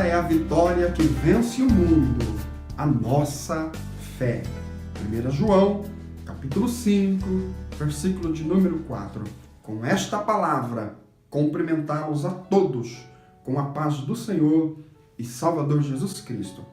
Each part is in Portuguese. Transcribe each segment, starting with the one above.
é a vitória que vence o mundo, a nossa fé. 1 João, capítulo 5, versículo de número 4. Com esta palavra, cumprimentá-los a todos com a paz do Senhor e Salvador Jesus Cristo.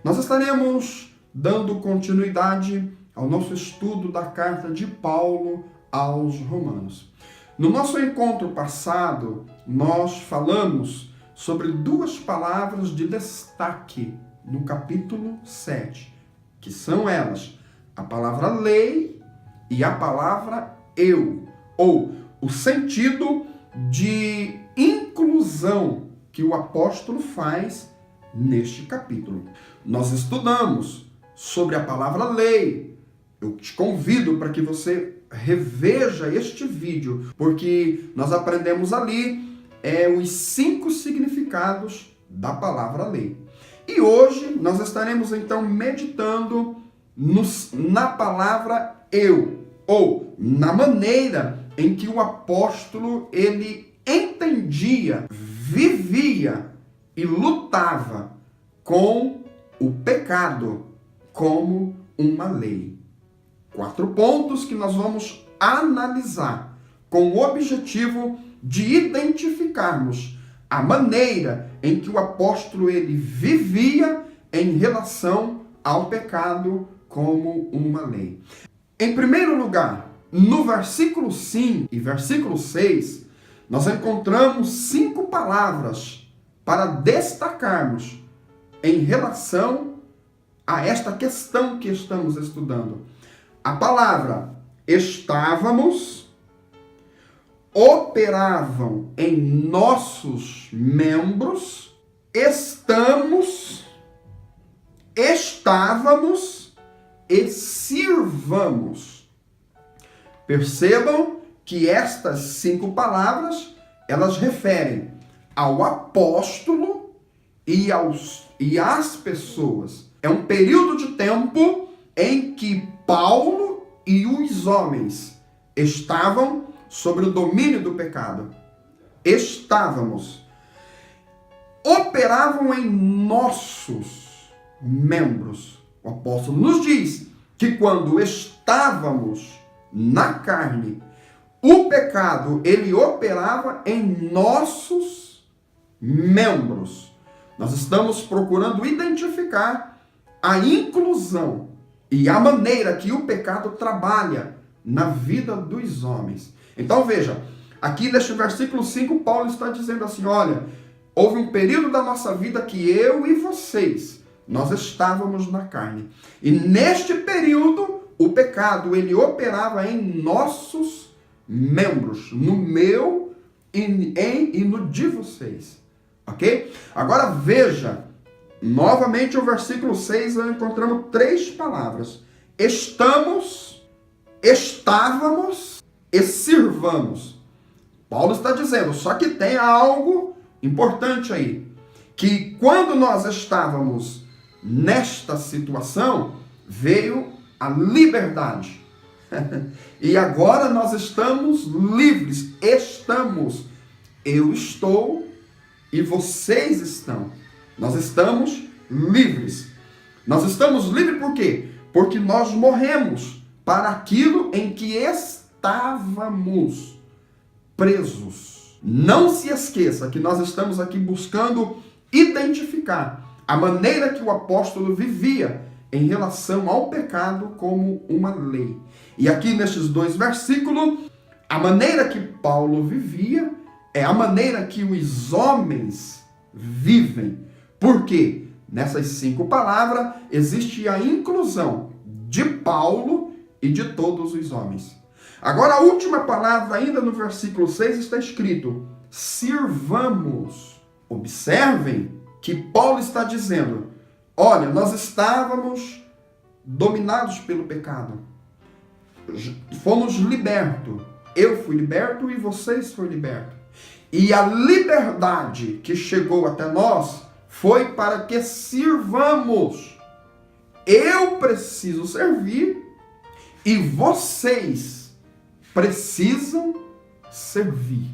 Nós estaremos dando continuidade ao nosso estudo da carta de Paulo aos Romanos. No nosso encontro passado, nós falamos sobre duas palavras de destaque no capítulo 7, que são elas, a palavra lei e a palavra eu, ou o sentido de inclusão que o apóstolo faz neste capítulo. Nós estudamos sobre a palavra lei. Eu te convido para que você reveja este vídeo, porque nós aprendemos ali os 5 significados da palavra lei. E hoje nós estaremos então meditando na palavra eu, ou na maneira em que o apóstolo ele entendia, vivia e lutava com o pecado como uma lei. 4 pontos que nós vamos analisar com o objetivo de identificarmos a maneira em que o apóstolo ele vivia em relação ao pecado como uma lei. Em primeiro lugar, no versículo 5 e versículo 6, nós encontramos 5 palavras para destacarmos em relação a esta questão que estamos estudando. A palavra estávamos, operavam em nossos membros, estamos, estávamos e sirvamos. Percebam que estas 5 palavras, elas referem ao apóstolo e às pessoas. É um período de tempo em que Paulo e os homens estavam sobre o domínio do pecado. Estávamos. Operavam em nossos membros. O apóstolo nos diz que quando estávamos na carne, o pecado, ele operava em nossos membros. Nós estamos procurando identificar a inclusão e a maneira que o pecado trabalha na vida dos homens. Então veja, aqui neste versículo 5, Paulo está dizendo assim, olha, houve um período da nossa vida que eu e vocês, nós estávamos na carne. E neste período, o pecado, ele operava em nossos membros, no meu e no de vocês. Ok? Agora veja, novamente o versículo 6, nós encontramos 3 palavras. Estamos, estávamos e sirvamos. Paulo está dizendo, só que tem algo importante aí, que quando nós estávamos nesta situação, veio a liberdade. E agora nós estamos livres. Estamos. Eu estou e vocês estão. Nós estamos livres. Nós estamos livres por quê? Porque nós morremos para aquilo em que estávamos presos. Não se esqueça que nós estamos aqui buscando identificar a maneira que o apóstolo vivia em relação ao pecado como uma lei. E aqui nestes 2 versículos, a maneira que Paulo vivia é a maneira que os homens vivem. Por quê? Nessas 5 palavras existe a inclusão de Paulo e de todos os homens. Agora a última palavra, ainda no versículo 6, está escrito, sirvamos. Observem que Paulo está dizendo, olha, nós estávamos dominados pelo pecado. Fomos libertos. Eu fui liberto e vocês foram libertos. E a liberdade que chegou até nós foi para que sirvamos. Eu preciso servir e vocês precisam servir.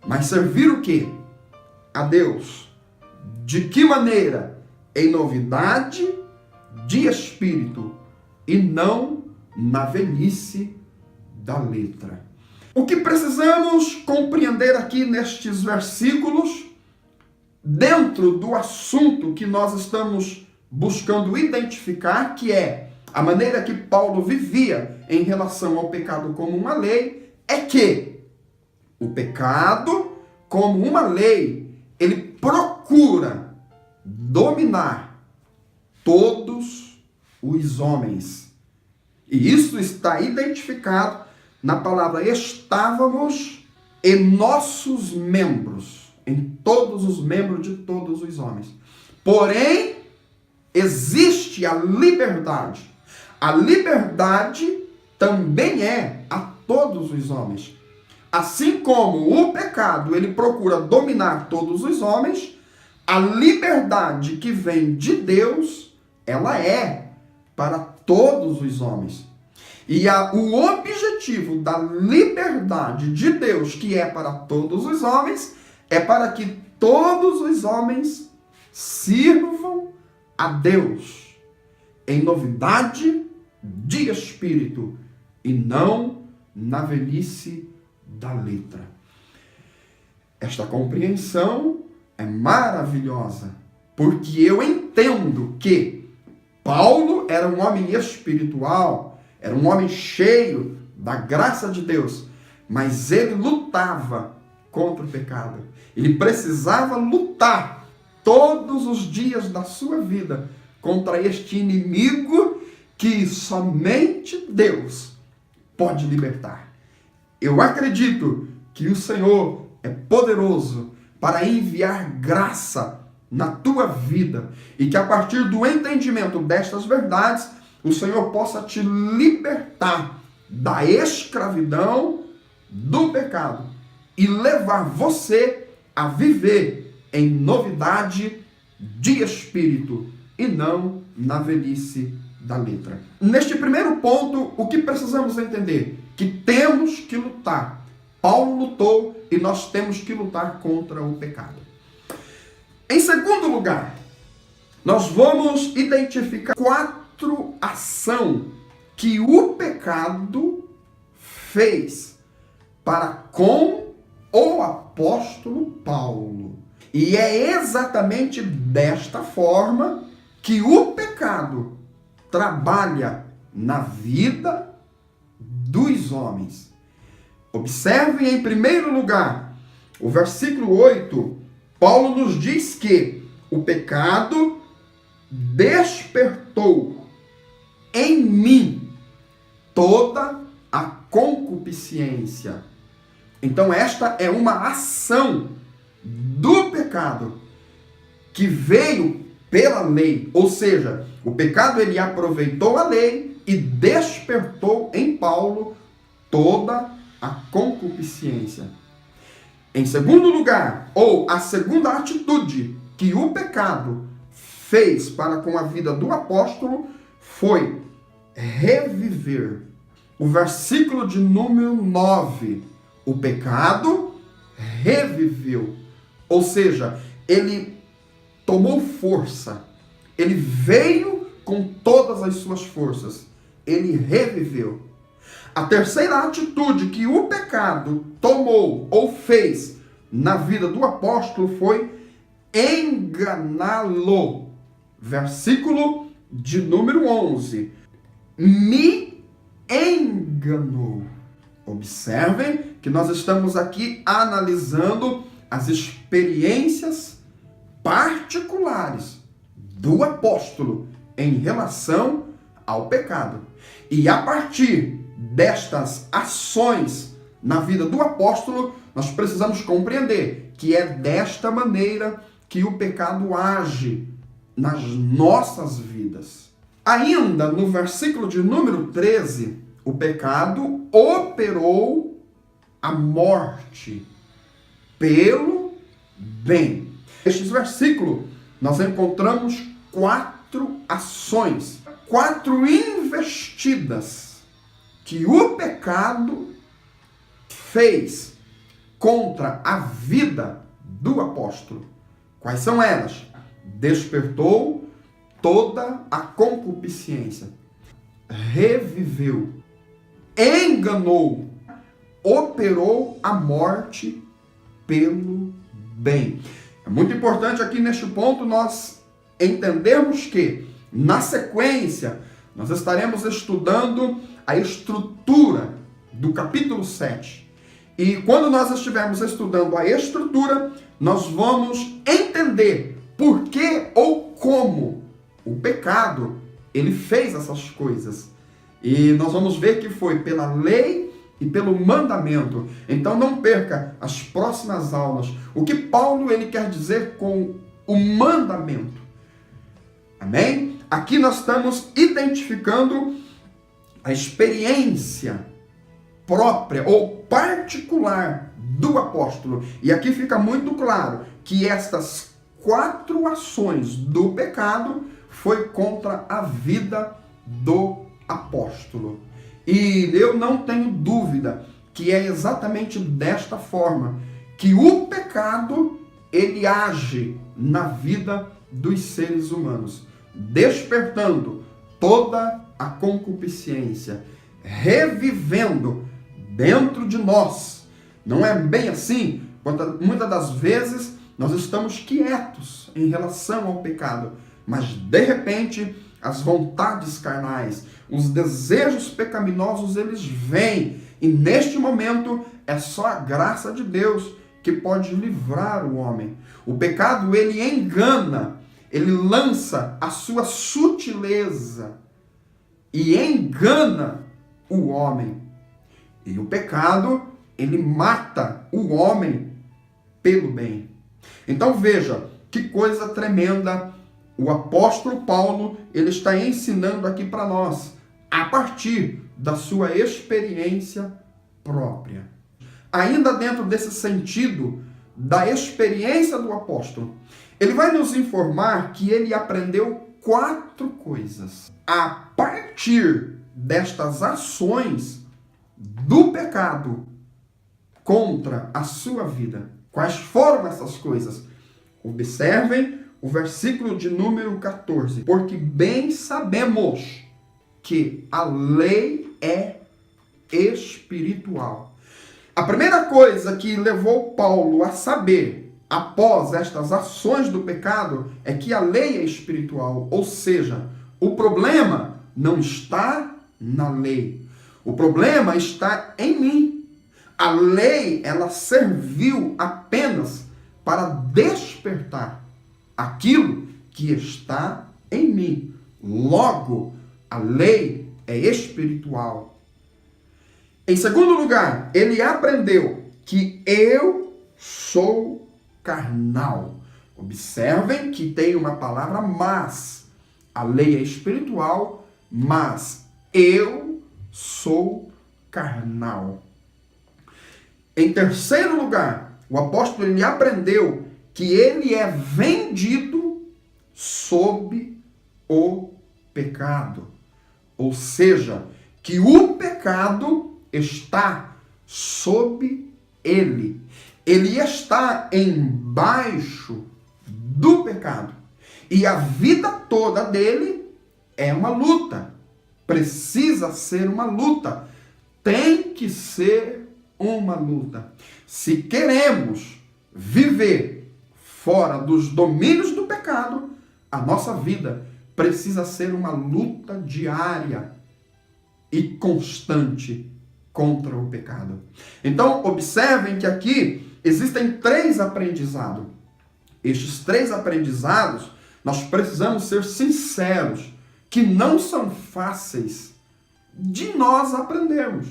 Mas servir o quê? A Deus. De que maneira? Em novidade de espírito e não na velhice da letra. O que precisamos compreender aqui nestes versículos, dentro do assunto que nós estamos buscando identificar, que é a maneira que Paulo vivia em relação ao pecado como uma lei, é que o pecado, como uma lei, ele procura dominar todos os homens. E isso está identificado na palavra estávamos em nossos membros, em todos os membros de todos os homens. Porém, existe a liberdade. A liberdade também é a todos os homens. Assim como o pecado, ele procura dominar todos os homens, a liberdade que vem de Deus, ela é para todos os homens. E o objetivo da liberdade de Deus, que é para todos os homens, é para que todos os homens sirvam a Deus em novidade de espírito e não na velhice da letra. Esta compreensão é maravilhosa, porque eu entendo que Paulo era um homem espiritual, era um homem cheio da graça de Deus, mas ele lutava contra o pecado. Ele precisava lutar todos os dias da sua vida contra este inimigo que somente Deus pode libertar. Eu acredito que o Senhor é poderoso para enviar graça na tua vida e que a partir do entendimento destas verdades, o Senhor possa te libertar da escravidão do pecado e levar você a viver em novidade de espírito e não na velhice da letra. Neste primeiro ponto, o que precisamos entender? Que temos que lutar. Paulo lutou e nós temos que lutar contra o pecado. Em segundo lugar, nós vamos identificar 4 ações que o pecado fez para com o apóstolo Paulo. E é exatamente desta forma que o pecado trabalha na vida dos homens. Observem em primeiro lugar, o versículo 8, Paulo nos diz que o pecado despertou em mim toda a concupiscência. Então esta é uma ação do pecado que veio pela lei, ou seja, o pecado ele aproveitou a lei e despertou em Paulo toda a concupiscência. Em segundo lugar, ou a segunda atitude que o pecado fez para com a vida do apóstolo foi reviver. O versículo de número 9, o pecado reviveu. Ou seja, ele tomou força. Ele veio com todas as suas forças. Ele reviveu. A terceira atitude que o pecado tomou ou fez na vida do apóstolo foi enganá-lo. Versículo de número 11. Me enganou. Observem que nós estamos aqui analisando as experiências particulares do apóstolo em relação ao pecado. E a partir destas ações na vida do apóstolo, nós precisamos compreender que é desta maneira que o pecado age nas nossas vidas. Ainda no versículo de número 13, o pecado operou a morte pelo bem. Neste versículo, nós encontramos 4 ações, 4 investidas que o pecado fez contra a vida do apóstolo. Quais são elas? despertou toda a concupiscência, reviveu, enganou, operou a morte pelo bem. É muito importante aqui neste ponto nós entendermos que, na sequência, nós estaremos estudando a estrutura do capítulo 7. E quando nós estivermos estudando a estrutura, nós vamos entender por que ou como o pecado ele fez essas coisas. E nós vamos ver que foi pela lei e pelo mandamento. Então não perca as próximas aulas. O que Paulo ele quer dizer com o mandamento. Amém? Aqui nós estamos identificando a experiência própria ou particular do apóstolo. E aqui fica muito claro que estas 4 ações do pecado foi contra a vida do apóstolo. E eu não tenho dúvida que é exatamente desta forma que o pecado ele age na vida dos seres humanos, despertando toda a concupiscência, revivendo dentro de nós. Não é bem assim? Muitas das vezes nós estamos quietos em relação ao pecado, mas de repente as vontades carnais, os desejos pecaminosos, eles vêm. E neste momento é só a graça de Deus que pode livrar o homem. O pecado, ele engana, ele lança a sua sutileza e engana o homem. E o pecado, ele mata o homem pelo bem. Então veja, que coisa tremenda o apóstolo Paulo ele está ensinando aqui para nós, a partir da sua experiência própria. Ainda dentro desse sentido da experiência do apóstolo, ele vai nos informar que ele aprendeu 4 coisas a partir destas ações do pecado contra a sua vida. Quais foram essas coisas? Observem o versículo de número 14. Porque bem sabemos que a lei é espiritual. A primeira coisa que levou Paulo a saber, após estas ações do pecado, é que a lei é espiritual. Ou seja, o problema não está na lei. O problema está em mim. A lei, ela serviu apenas para despertar aquilo que está em mim. Logo, a lei é espiritual. Em segundo lugar, ele aprendeu que eu sou carnal. Observem que tem uma palavra mas. A lei é espiritual, mas eu sou carnal. Em terceiro lugar, o apóstolo ele aprendeu que ele é vendido sob o pecado. Ou seja, que o pecado está sob ele. Ele está embaixo do pecado. E a vida toda dele é uma luta. Precisa ser uma luta. Tem que ser uma luta. Se queremos viver fora dos domínios do pecado, a nossa vida precisa ser uma luta diária e constante contra o pecado. Então, observem que aqui existem 3 aprendizados. Estes 3 aprendizados, nós precisamos ser sinceros, que não são fáceis de nós aprendermos.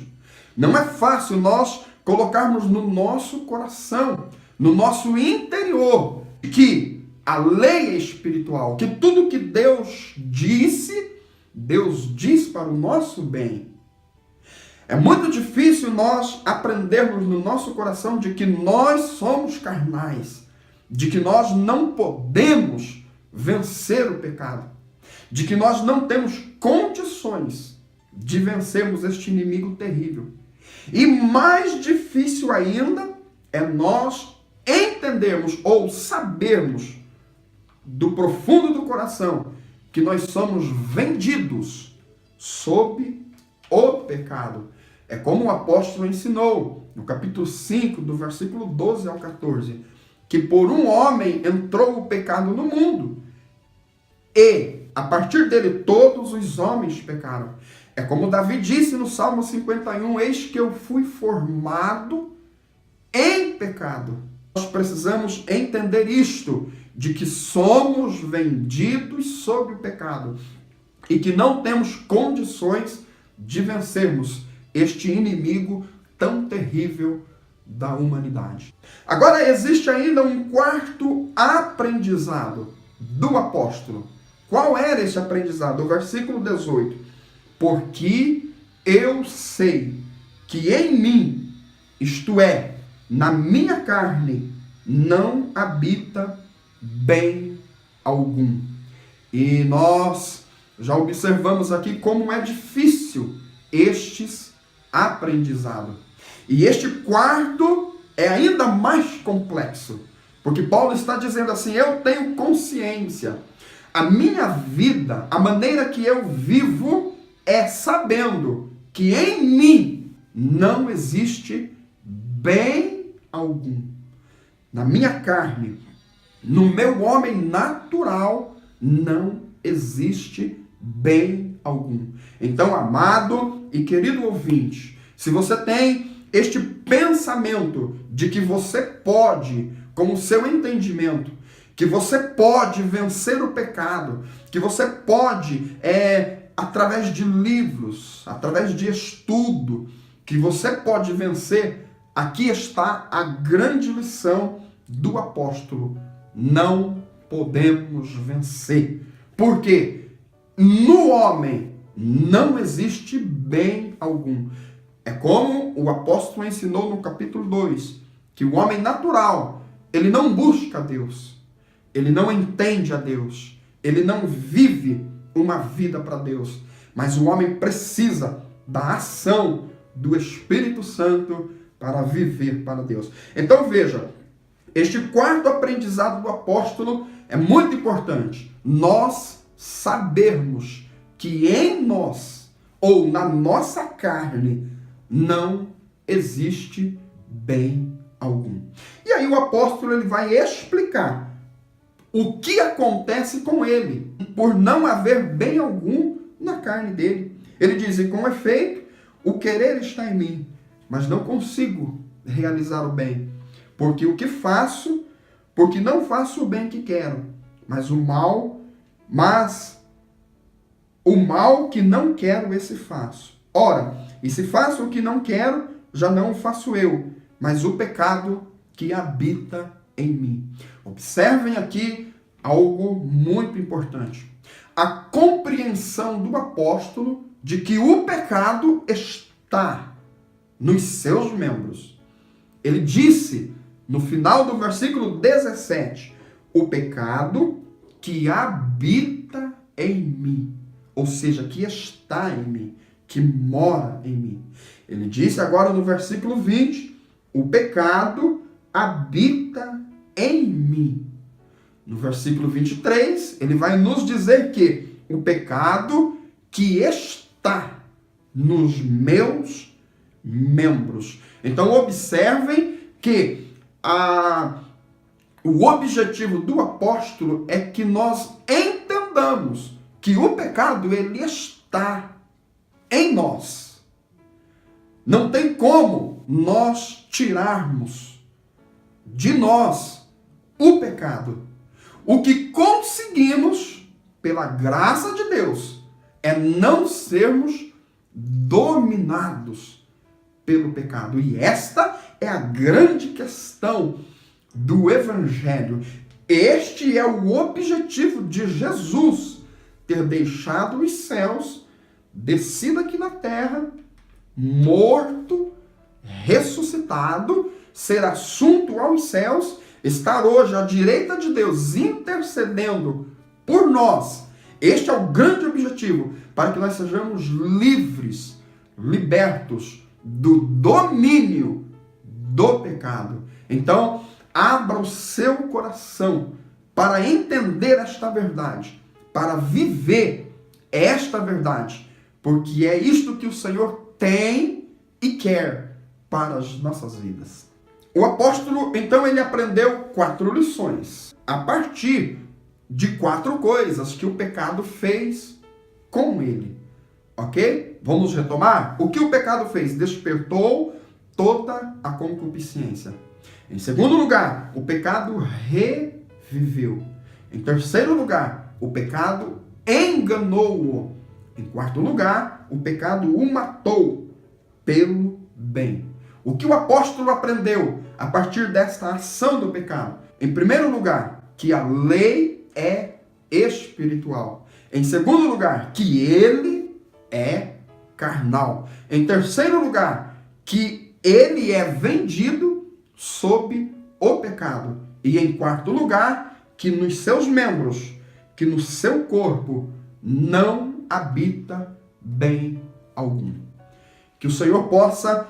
Não é fácil nós colocarmos no nosso coração, no nosso interior, que a lei é espiritual, que tudo que Deus disse, Deus diz para o nosso bem. É muito difícil nós aprendermos no nosso coração de que nós somos carnais, de que nós não podemos vencer o pecado, de que nós não temos condições de vencermos este inimigo terrível. E mais difícil ainda é nós entendermos ou sabermos do profundo do coração que nós somos vendidos sob o pecado. É como o apóstolo ensinou no capítulo 5, do versículo 12 ao 14, que por um homem entrou o pecado no mundo e, a partir dele, todos os homens pecaram. É como Davi disse no Salmo 51, eis que eu fui formado em pecado. Nós precisamos entender isto, de que somos vendidos sob o pecado e que não temos condições de vencermos este inimigo tão terrível da humanidade. Agora, existe ainda um quarto aprendizado do apóstolo. Qual era esse aprendizado? O versículo 18. Porque eu sei que em mim, isto é, na minha carne, não habita bem algum. E nós já observamos aqui como é difícil estes aprendizados. E este quarto é ainda mais complexo, porque Paulo está dizendo assim, eu tenho consciência, a minha vida, a maneira que eu vivo é sabendo que em mim não existe bem algum. Na minha carne, no meu homem natural, não existe bem algum. Então, amado e querido ouvinte, se você tem este pensamento de que você pode, com o seu entendimento, que você pode vencer o pecado, que você pode, através de livros, através de estudo, que você pode vencer, aqui está a grande lição do apóstolo. Não podemos vencer. Porque no homem não existe bem algum. É como o apóstolo ensinou no capítulo 2, que o homem natural, ele não busca a Deus, ele não entende a Deus, ele não vive uma vida para Deus, mas o homem precisa da ação do Espírito Santo para viver para Deus. Então veja, este quarto aprendizado do apóstolo é muito importante. Nós sabermos que em nós, ou na nossa carne, não existe bem algum. E aí o apóstolo ele vai explicar o que acontece com ele, por não haver bem algum na carne dele. Ele diz, e com efeito, o querer está em mim, mas não consigo realizar o bem. Porque o que faço, porque não faço o bem que quero, mas o mal que não quero, esse faço. Ora, e se faço o que não quero, já não o faço eu, mas o pecado que habita em mim. Observem aqui algo muito importante. A compreensão do apóstolo de que o pecado está nos seus membros. Ele disse, no final do versículo 17, o pecado que habita em mim, ou seja, que está em mim, que mora em mim. Ele disse agora no versículo 20, o pecado habita em mim. No versículo 23, ele vai nos dizer que o pecado que está nos meus membros. Então observem que o objetivo do apóstolo é que nós entendamos que o pecado ele está em nós. Não tem como nós tirarmos de nós o pecado. O que conseguimos, pela graça de Deus, é não sermos dominados pelo pecado. E esta é a grande questão do Evangelho. Este é o objetivo de Jesus, ter deixado os céus, descido aqui na terra, morto, ressuscitado, ser assunto aos céus, estar hoje à direita de Deus, intercedendo por nós. Este é o grande objetivo, para que nós sejamos livres, libertos do domínio do pecado. Então, abra o seu coração para entender esta verdade, para viver esta verdade, porque é isto que o Senhor tem e quer para as nossas vidas. O apóstolo, então, ele aprendeu 4 lições, a partir de 4 coisas que o pecado fez com ele. Ok? Vamos retomar? O que o pecado fez? Despertou toda a concupiscência. Em segundo lugar, o pecado reviveu. Em terceiro lugar, o pecado enganou-o. Em quarto lugar, o pecado o matou pelo bem. O que o apóstolo aprendeu a partir desta ação do pecado? Em primeiro lugar, que a lei é espiritual. Em segundo lugar, que ele é carnal. Em terceiro lugar, que ele é vendido sob o pecado. E em quarto lugar, que nos seus membros, que no seu corpo, não habita bem algum. Que o Senhor possa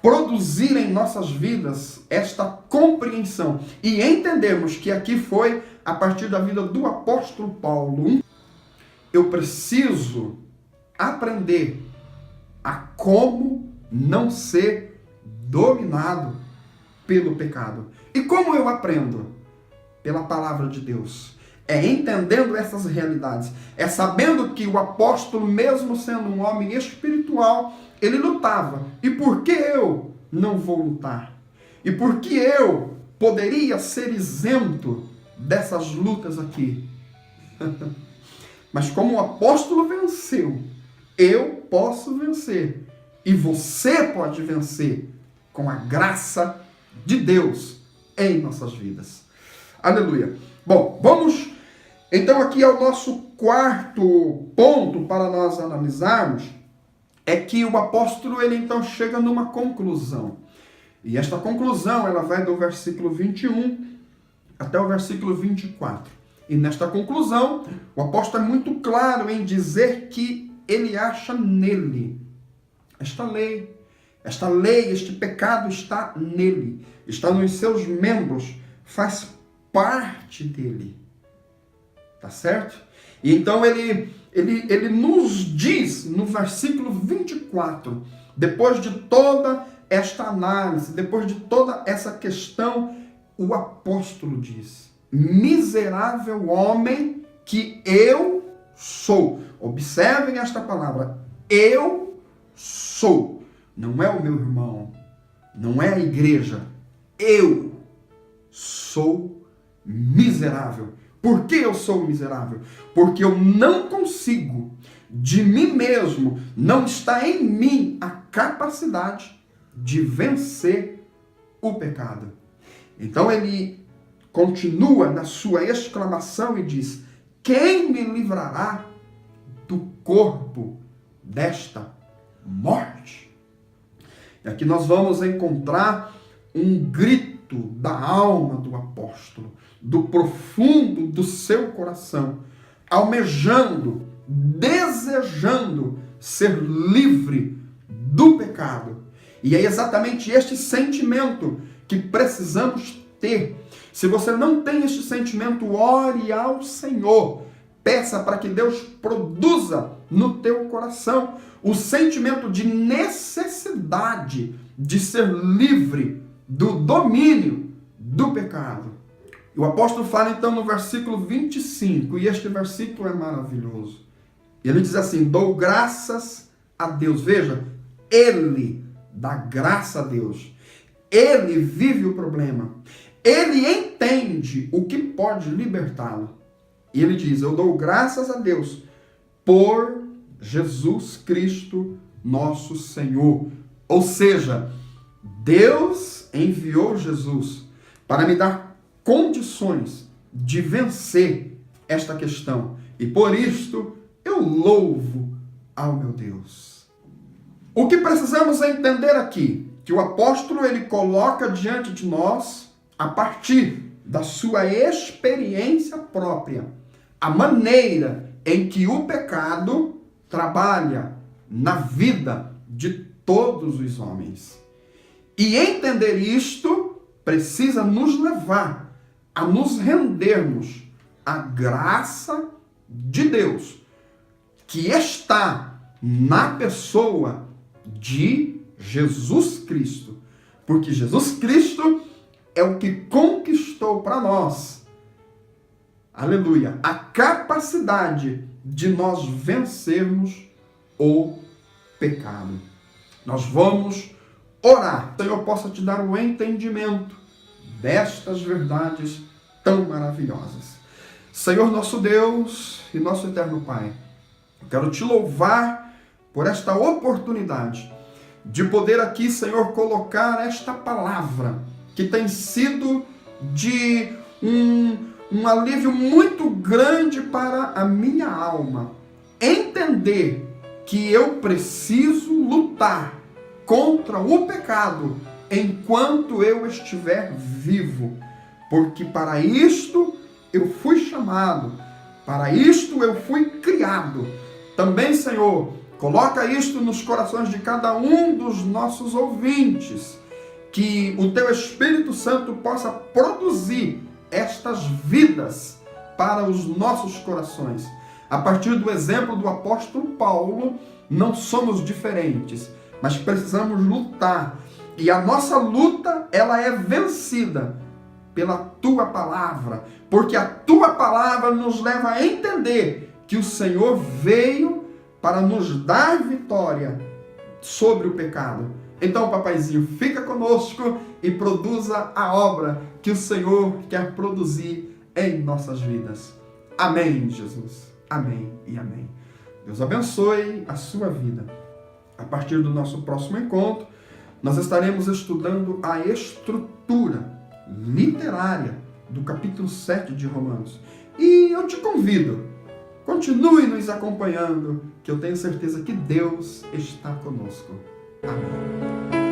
produzir em nossas vidas esta compreensão e entendermos que aqui foi a partir da vida do apóstolo Paulo. Eu preciso aprender a como não ser dominado pelo pecado. E como eu aprendo? Pela palavra de Deus. É entendendo essas realidades. É sabendo que o apóstolo, mesmo sendo um homem espiritual, ele lutava. E por que eu não vou lutar? E por que eu poderia ser isento dessas lutas aqui? Mas como o apóstolo venceu, eu posso vencer. E você pode vencer com a graça de Deus em nossas vidas. Aleluia. Bom, vamos então aqui ao nosso quarto ponto para nós analisarmos. É que o apóstolo, ele então chega numa conclusão. E esta conclusão, ela vai do versículo 21 até o versículo 24. E nesta conclusão, o apóstolo é muito claro em dizer que ele acha nele esta lei, este pecado está nele, está nos seus membros, faz parte dele. Tá certo? E então ele nos diz no versículo 24, depois de toda esta análise, depois de toda essa questão, o apóstolo diz: miserável homem que eu sou. Observem esta palavra, eu sou. Não é o meu irmão, não é a igreja. Eu sou miserável. Por que eu sou miserável? Porque eu não consigo, de mim mesmo, não está em mim a capacidade de vencer o pecado. Então ele continua na sua exclamação e diz: quem me livrará do corpo desta morte? E aqui nós vamos encontrar um grito da alma do apóstolo, do profundo do seu coração, almejando, desejando ser livre do pecado. E é exatamente este sentimento que precisamos ter. Se você não tem este sentimento, ore ao Senhor. Peça para que Deus produza no teu coração o sentimento de necessidade de ser livre do domínio do pecado. O apóstolo fala então no versículo 25, e este versículo é maravilhoso. Ele diz assim: dou graças a Deus. Veja, ele dá graça a Deus. Ele vive o problema. Ele entende o que pode libertá-lo. E ele diz: eu dou graças a Deus por Jesus Cristo, nosso Senhor. Ou seja, Deus enviou Jesus para me dar condições de vencer esta questão. E por isto eu louvo ao meu Deus. O que precisamos entender aqui? Que o apóstolo ele coloca diante de nós, a partir da sua experiência própria, a maneira em que o pecado trabalha na vida de todos os homens. E entender isto precisa nos levar a nos rendermos a graça de Deus, que está na pessoa de Jesus Cristo. Porque Jesus Cristo é o que conquistou para nós, aleluia, a capacidade de nós vencermos o pecado. Nós vamos orar. Que o Senhor possa te dar o entendimento destas verdades tão maravilhosas. Senhor nosso Deus e nosso eterno Pai, eu quero te louvar por esta oportunidade de poder aqui, Senhor, colocar esta palavra que tem sido de um alívio muito grande para a minha alma. Entender que eu preciso lutar contra o pecado enquanto eu estiver vivo, porque para isto eu fui chamado, para isto eu fui criado. Também, Senhor, coloca isto nos corações de cada um dos nossos ouvintes, que o Teu Espírito Santo possa produzir estas vidas para os nossos corações. A partir do exemplo do apóstolo Paulo, não somos diferentes, mas precisamos lutar. E a nossa luta, ela é vencida pela Tua Palavra, porque a Tua Palavra nos leva a entender que o Senhor veio para nos dar vitória sobre o pecado. Então, papaizinho, fica conosco e produza a obra que o Senhor quer produzir em nossas vidas. Amém, Jesus. Amém e amém. Deus abençoe a sua vida. A partir do nosso próximo encontro, nós estaremos estudando a estrutura literária do capítulo 7 de Romanos. E eu te convido, continue nos acompanhando, que eu tenho certeza que Deus está conosco. Amém.